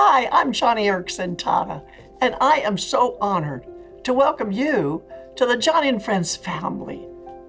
Hi, I'm Joni Tata, and I am so honored to welcome you to the Joni and Friends family.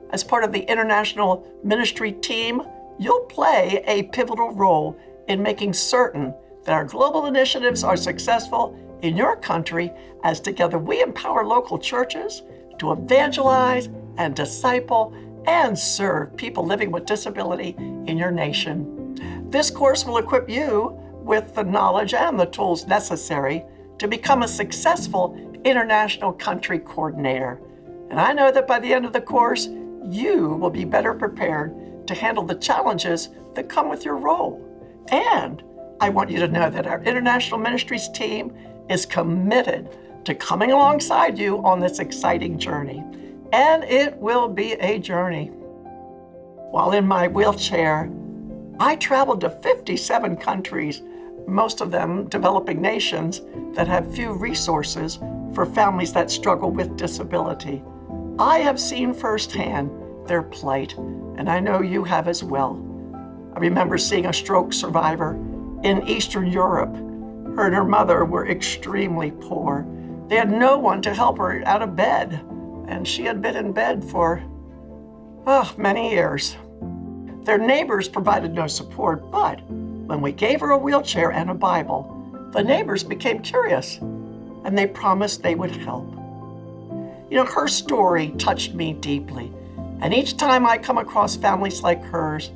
As part of the international ministry team, you'll play a pivotal role in making certain that our global initiatives are successful in your country, as together we empower local churches to evangelize and disciple and serve people living with disability in your nation. This course will equip you with the knowledge and the tools necessary to become a successful international country coordinator. And I know that by the end of the course, you will be better prepared to handle the challenges that come with your role. And I want you to know that our international ministries team is committed to coming alongside you on this exciting journey. And it will be a journey. While in my wheelchair, I traveled to 57 countries, most of them developing nations that have few resources for families that struggle with disability. I have seen firsthand their plight, and I know you have as well. I remember seeing a stroke survivor in Eastern Europe. Her and her mother were extremely poor. They had no one to help her out of bed, and she had been in bed for many years. Their neighbors provided no support, but when we gave her a wheelchair and a Bible, the neighbors became curious, and they promised they would help. You know, her story touched me deeply, and each time I come across families like hers,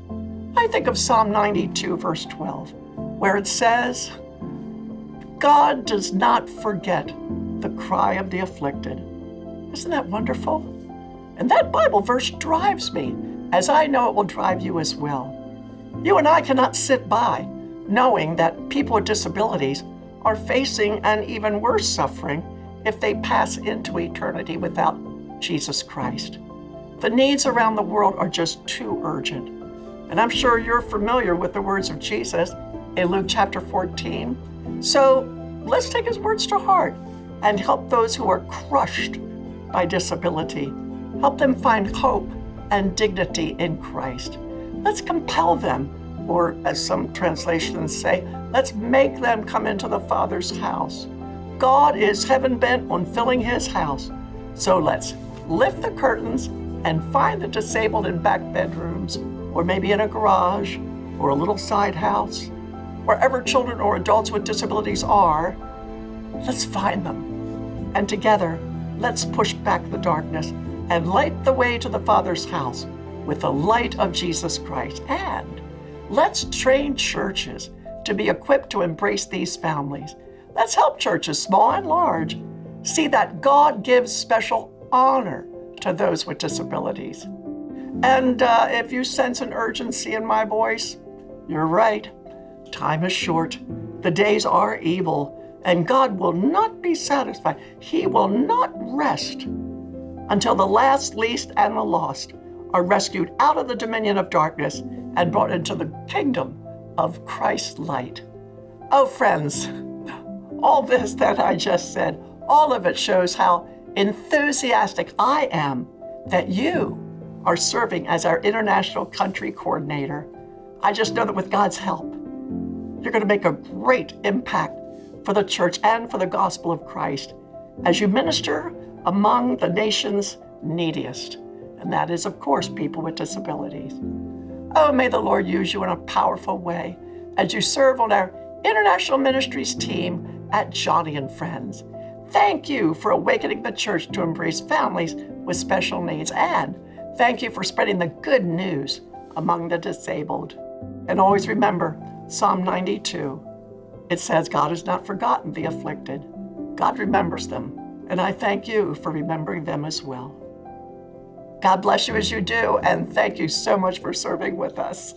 I think of Psalm 92, verse 12, where it says, God does not forget the cry of the afflicted. Isn't that wonderful? And that Bible verse drives me, as I know it will drive you as well. You and I cannot sit by knowing that people with disabilities are facing an even worse suffering if they pass into eternity without Jesus Christ. The needs around the world are just too urgent. And I'm sure you're familiar with the words of Jesus in Luke chapter 14. So let's take his words to heart and help those who are crushed by disability. Help them find hope and dignity in Christ. Let's compel them, or as some translations say, let's make them come into the Father's house. God is heaven bent on filling his house. So let's lift the curtains and find the disabled in back bedrooms, or maybe in a garage, or a little side house. Wherever children or adults with disabilities are, let's find them. And together, let's push back the darkness and light the way to the Father's house with the light of Jesus Christ. And let's train churches to be equipped to embrace these families. Let's help churches, small and large, see that God gives special honor to those with disabilities. And if you sense an urgency in my voice, you're right. Time is short. The days are evil, and God will not be satisfied. He will not rest until the last, least, and the lost are rescued out of the dominion of darkness and brought into the kingdom of Christ's light. Oh, friends, all this that I just said, all of it shows how enthusiastic I am that you are serving as our international country coordinator. I just know that with God's help, you're going to make a great impact for the church and for the gospel of Christ as you minister among the nation's neediest. And that is, of course, people with disabilities. Oh, may the Lord use you in a powerful way as you serve on our international ministries team at Joni and Friends. Thank you for awakening the church to embrace families with special needs. And thank you for spreading the good news among the disabled. And always remember Psalm 92. It says, God has not forgotten the afflicted. God remembers them. And I thank you for remembering them as well. God bless you as you do, and thank you so much for serving with us.